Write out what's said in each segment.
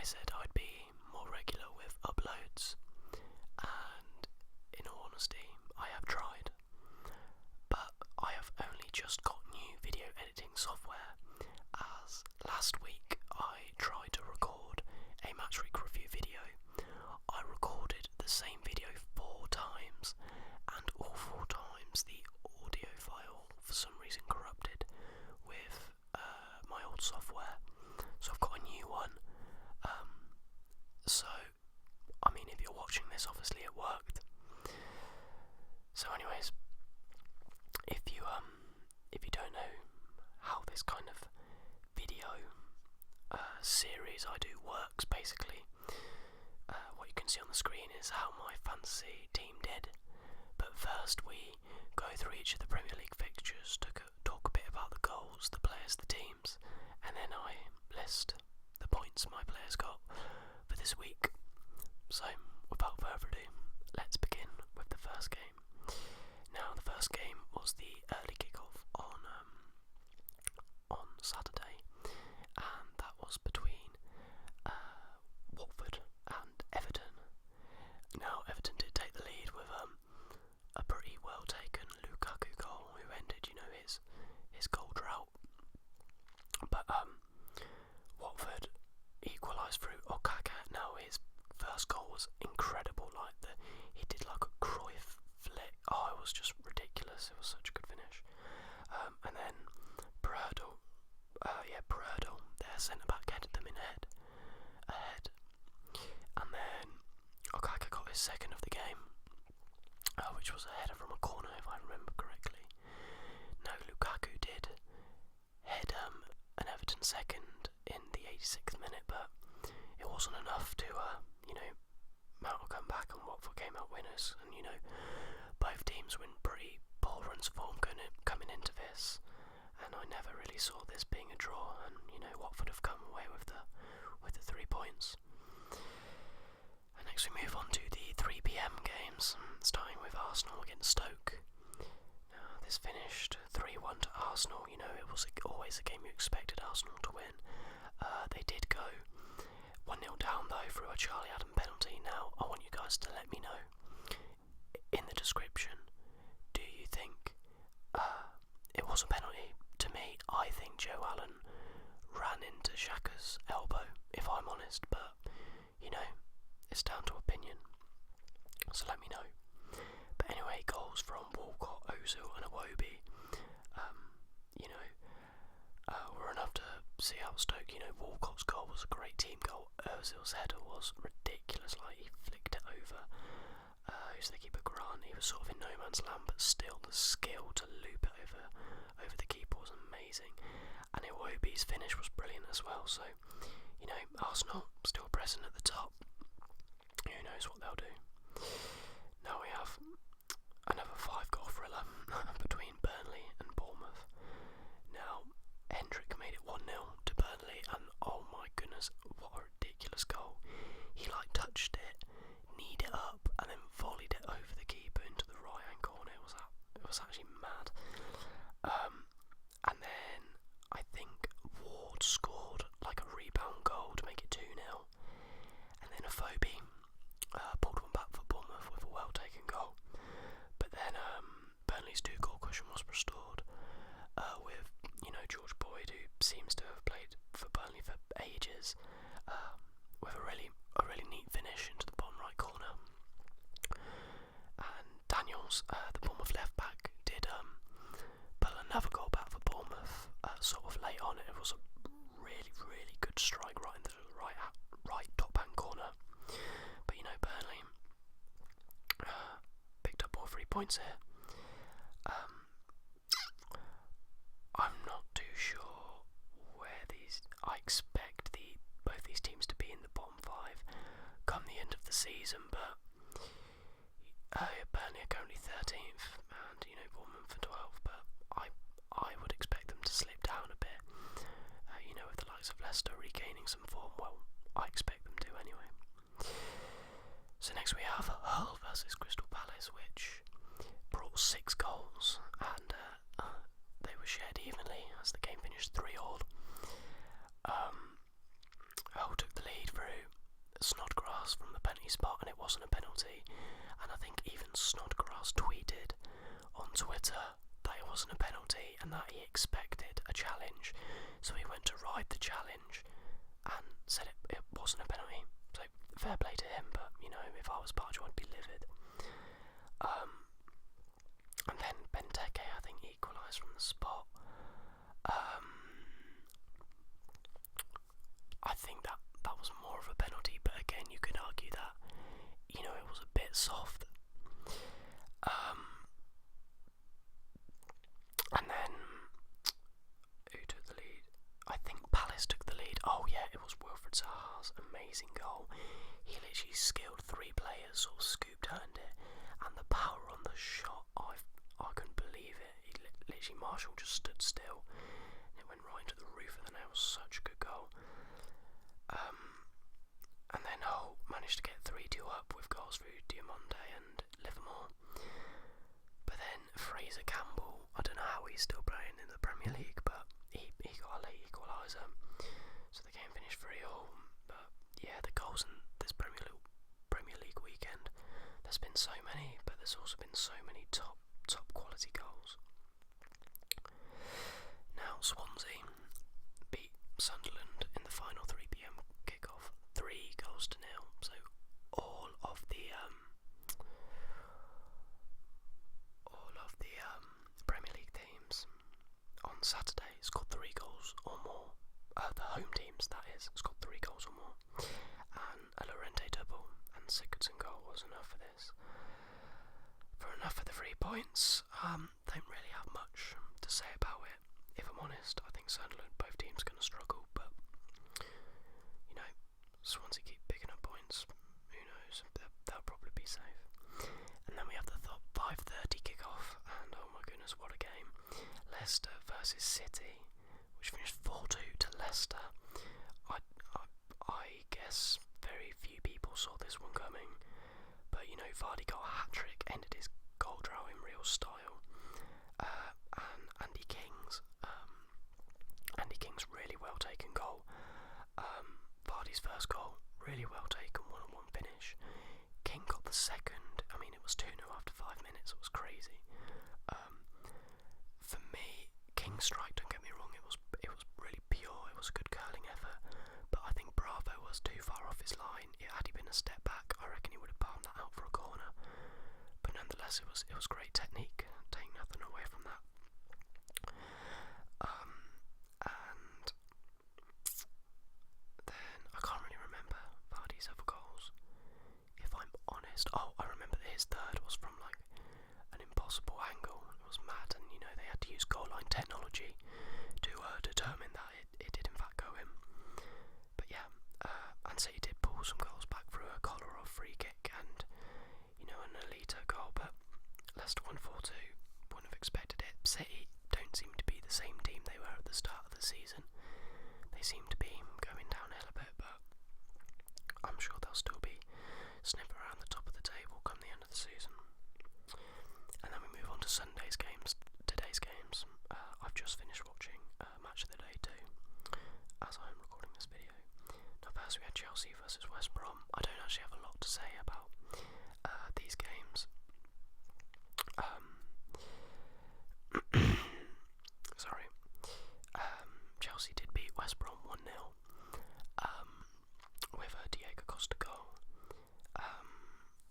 said I'd be more regular with uploads, and in all honesty, I have tried, but I have only just got new video editing software, as last week I tried to record a Matchweek review video. I recorded the same video 4 times, and all 4 times the audio file for some reason corrupted with my old software, so I've got a new one. So I mean, if you're watching this, obviously it worked. So anyways, if you don't know how this kind of video series I do works, basically what you can see on the screen is how my fantasy team did. But first we go through each of the Premier League fixtures, talk a bit about the goals, the players, the teams, and then I list the points my players got for this week. So without further ado, let's begin with the first game. Now the first game was the early kickoff on Saturday, and that was between Watford and Everton. Now Everton did take the lead with a pretty well taken Lukaku goal, who ended, his goal drought. But Watford equalised through Okaka. Now his first goal was incredible. He did like a Cruyff flick. Oh, it was just ridiculous. It was such a good finish. And then Prudhoe, their centre back, headed them ahead. And then Okaka got his second of the game, which was a header from a corner, if I remember correctly. No, Lukaku did head an Everton second in the 86th minute, but it wasn't enough to mount a comeback, and Watford came out winners. And both teams were in pretty poor runs of form coming into this, and I never really saw this being a draw. And Watford have come away with the 3 points. And next we move on to the 3 PM games, starting with Arsenal against Stoke. Now this finished 3-1 to Arsenal. It was always a game you expected Arsenal to win. They did go 1-0 down though through a Charlie Adam penalty. Now I want you guys to let me know in the description, do you think it was a penalty? To me, I think Joe Allen ran into Xhaka's elbow, if I'm honest, but it's down to opinion, so let me know. But anyway, goals from Walcott, Ozil and Iwobi were enough to see out Stoke. Walcott's goal was a great team goal. Ozil's header was ridiculous, he flicked it over. Who's the keeper? Grant. He was sort of in no man's land, but still the skill to loop it over the keeper was amazing. And Iwobi's finish was brilliant as well. So Arsenal still pressing at the top. Who knows what they'll do. Now we have another 5-goal thriller between Burnley and Bournemouth. Now Hendrick made it 1-0 to Burnley, and oh my goodness, what a ridiculous goal. He touched it, kneed it up, and then volleyed it over the keeper into the right hand corner. It was actually mad. And then I think Ward scored a rebound goal to make it 2-0, and then Afobe pulled one back for Bournemouth with a well taken goal. But then Burnley's 2-goal cushion was restored with George Boyd, who seems to have played for Burnley for ages, with a really neat finish into the bottom right corner. And Daniels, the Bournemouth left back, did pull another goal back for Bournemouth sort of late on. It was a really good strike right into the right top hand corner. But Burnley picked up all 3 points here. I'm not too sure where I expect both these teams to be in the bottom 5 come the end of the season, but Burnley are currently 13th, and Bournemouth for 12th, but I would expect them to slip down a bit. With the likes of Leicester regaining some form, well, I expect them to anyway. So next we have Hull versus Crystal Palace, which brought 6 goals, and they were shared evenly as the game finished 3-3. Hull took the lead through funny spot and it wasn't a penalty. And I think even Snodgrass tweeted on Twitter that it wasn't a penalty and that he expected a challenge. So he went to ride the challenge and said it wasn't a penalty. So fair play to him, but you know, if I was Pardew, I'd be livid. And then Benteke, I think, equalised from the spot. I think that was more of a penalty, but again, you could argue that, you know, it was a bit soft. And then, who took the lead? I think Palace took the lead. Oh yeah, it was Wilfred Zaha's amazing goal. He literally skilled 3 players, sort of scoop-turned it, and the power on the shot, I couldn't believe it. Literally, Marshall just stood still, and it went right into the roof of the nail. Such a good goal. And then Hull managed to get 3-2 up with goals through Diamonde and Livermore. But then Fraser Campbell, I don't know how he's still playing in the Premier League, but he got a late equaliser, so the game finished 3-3. But yeah, the goals in this Premier League weekend, there's been so many, but there's also been so many top quality goals. Now Swansea beat Sunderland in the final 3 p.m. kickoff, 3-0. So all of the Premier League teams on Saturday scored 3 goals or more. The home teams, that is, scored 3 goals or more. And a Llorente double and Sigurdsson goal was enough for this. Enough for the 3 points. Don't really have much to say about it. If I'm honest, I think Sunderland, both teams going to struggle, but you know, Swansea keep picking up points. Who knows? They'll probably be safe. And then we have the 5:30 kickoff, and oh my goodness, what a game! Leicester versus City, which finished 4-2 to Leicester. I guess very few people saw this one coming, but you know, Vardy got a hat trick, ended his goal drought in real style. And Andy King's really well taken goal. Vardy's first goal, really well taken, 1-on-1 finish. King got the second. I mean, it was 2-0 after 5 minutes. It was crazy. For me, King's strike, don't get me wrong, it was really pure. It was a good curling effort, but I think Bravo was too far off his line. Had he been a step back, I reckon he would have palmed that out for a corner. But nonetheless, it was great technique. Take nothing away from that. And then I can't really remember Vardy's other goals, if I'm honest. Oh, I remember that his third was from like an impossible angle. It was mad, and you know, they had to use goal line technology to determine that it did in fact go in. But yeah, and City did pull some goals back through a collar or free kick and, you know, an Alita goal, but Leicester won 4-2. Wouldn't have expected it. City don't seem to be the same team they were at the start of the season. They seem to be going downhill a bit, but I'm sure they'll still be sniffing around the top of the table come the end of the season. And then we move on to today's games. I've just finished watching Match of the Day 2 as I'm recording this video. Now first we had Chelsea versus West Brom. I don't actually have a lot to say about these games. Sorry. Chelsea did beat West Brom 1-0 with a Diego Costa goal.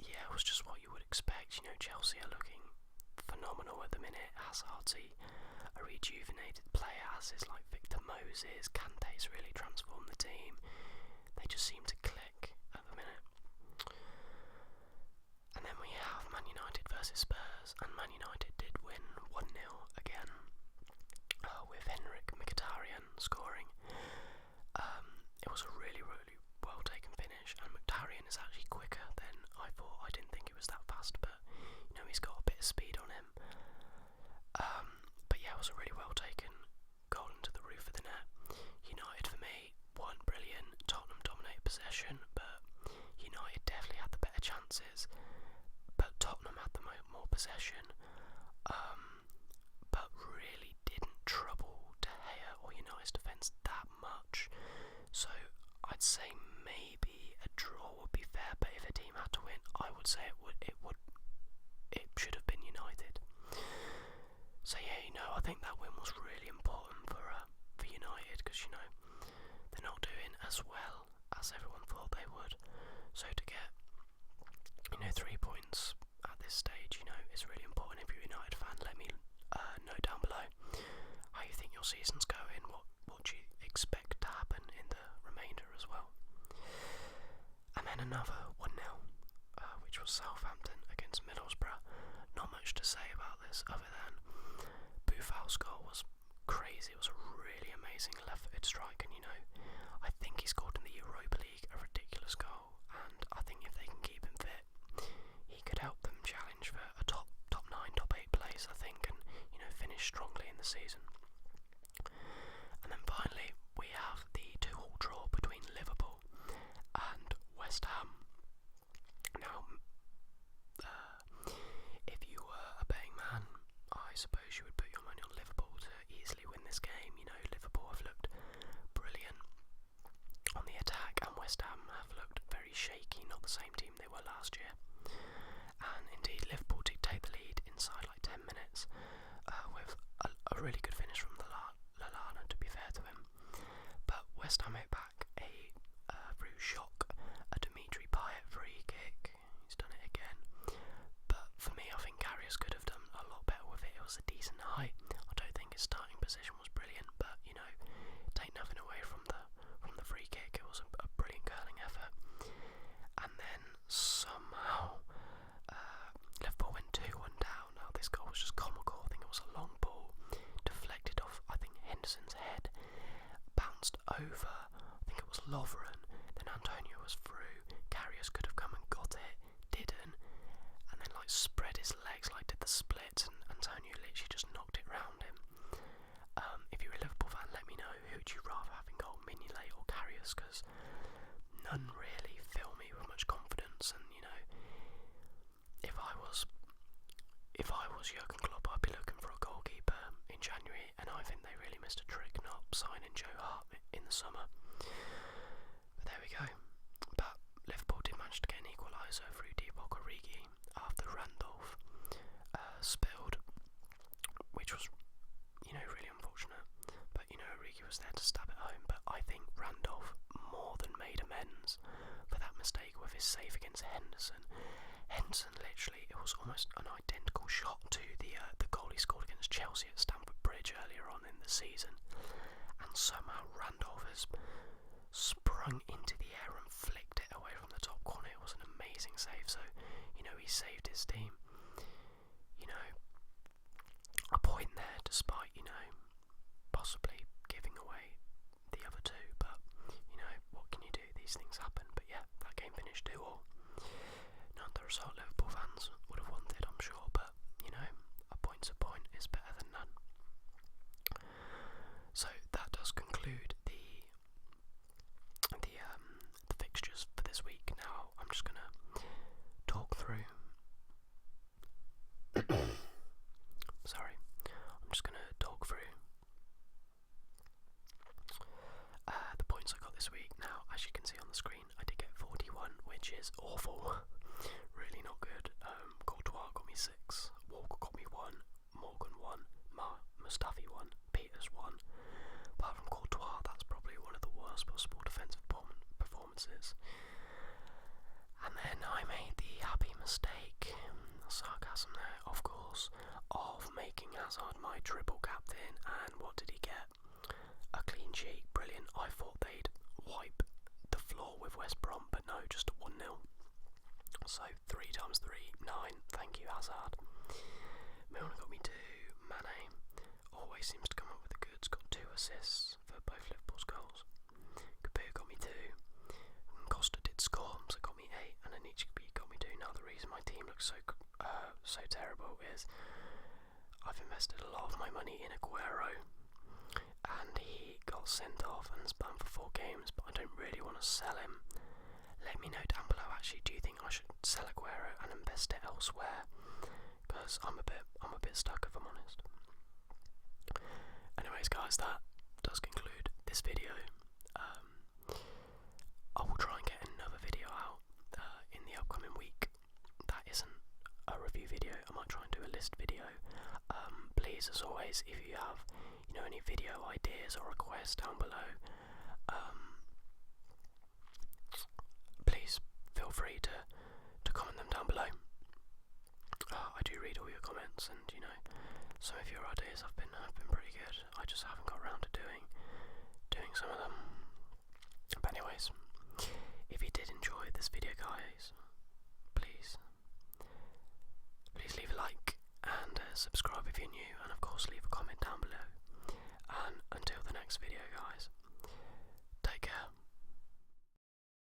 Yeah, it was just what you would expect. You know, Chelsea are looking phenomenal at the minute. Hazard's a rejuvenated player, as is like Victor Moses. Kante's really transformed the team. They just seem to click at the minute. And then we have Man United versus Spurs, and Man United did win 1-0 again, with Henrik Mkhitaryan scoring. It was a really, really well taken finish, and Mkhitaryan is actually quicker than I thought. I didn't think he was that fast, but you know, he's got a bit of speed on him. But yeah, it was a really well taken goal into the roof of the net. United, for me, weren't brilliant. Tottenham dominated possession, but United definitely had the better chances. But Tottenham had the more possession, but really didn't trouble De Gea or United's defence that much. So I'd say maybe a draw would be fair, but if a team had to win, I would say it should have been United. So yeah, I think that win was really important for United, because they're not doing as well as everyone thought they would. So to get 3 points at this stage, is really important. If you're a United fan, let me know down below how you think your season's going. What do you expect to happen in the remainder as well? And then another 1-0, which was Southampton against Middlesbrough. Not much to say about this other than Boufal's goal was crazy. It was a really amazing left-footed strike, and I think he scored in the Europa League a ridiculous goal, and I think if they can keep him fit, he could help them challenge for a top 9, top 8 place, I think, and finish strongly in the season. And then finally we have the 2-2 draw between Liverpool and West Ham. Now, if you were a betting man, I suppose you would put your money on Liverpool to easily win this game. Liverpool have looked brilliant on the attack, and West Ham have looked very shaky, not the same team they were last year. And indeed, Liverpool did take the lead inside like 10 minutes with a really good finish from Lallana, to be fair to him. But West Ham hit back through shock, a Dimitri Payet free kick. He's done it again. But for me, I think Karius could have done a lot better with it. It was a decent height. I don't think his starting position was brilliant, but take nothing away from the free kick. It was a brilliant curling effort. And then somehow Liverpool went 2-1 down. Now this goal was just comical. I think it was a long ball deflected off, I think, Henderson's head, bounced over, I think it was Lovren, then Antonio was through. Karius could have come and got it, didn't, and then spread his legs, did the split, and Antonio literally just knocked it round him. If you're a Liverpool fan, let me know, who would you rather have in goal, Mignolet or Karius, because none really fill me with much confidence. And if I was Jurgen Klopp, I'd be looking for a goalkeeper in January, and I think they really missed a trick not signing Joe Hart in the summer. But there we go. But Liverpool did manage to get an equaliser through Divock Origi after Randolph spilled, which was really unfortunate. But Origi was there to stab it home. But I think Randolph more than made amends for that mistake with his save against Henderson. Henderson, literally, it was almost an identical shot to the goal he scored against Chelsea at Stamford Bridge earlier on in the season, and somehow Randolph has sprung into the air and flicked it away from the top corner. It was an amazing save. So he saved his team. A point there, despite possibly giving away the other two. But what can you do? These things happen. But yeah, that game finished 2-2. Not the result Liverpool fans would have wanted, I'm sure, but a point's a point is better than none. So that does conclude the fixtures for this week. Now I'm just gonna talk through. The points I got this week. Now, as you can see on the screen, I did get 41, which is awful. Really not good. Courtois got me 6, Walker got me 1, Morgan 1, Mustafi 1, Peters 1. Apart from Courtois, that's probably one of the worst possible defensive performances. And then I made the happy mistake, sarcasm there, of course, of making Hazard my triple captain. And what did he get? A clean sheet. Brilliant. I thought they'd wipe the floor with West Brom, but no, just a 1-0. So 3 times 3, 9. Thank you, Hazard. Milner got me 2. Mane always seems to come up with the goods. Got 2 assists for both Liverpool's goals. Kapir got me 2. Costa did score, so got me 8, and Anichebe got me 2. Now the reason my team looks so terrible is I've invested a lot of my money in Aguero, and he got sent off and spun for 4 games, but I don't really want to sell him. Let me know down below, actually, do you think I should sell Aguero and invest it elsewhere? Because I'm a bit stuck, if I'm honest. Anyways guys, that does conclude this video. I will try and get another video please, as always, if you have, any video ideas or requests down below, please feel free to comment them down below. I do read all your comments, and some of your ideas have been pretty good. I just haven't got around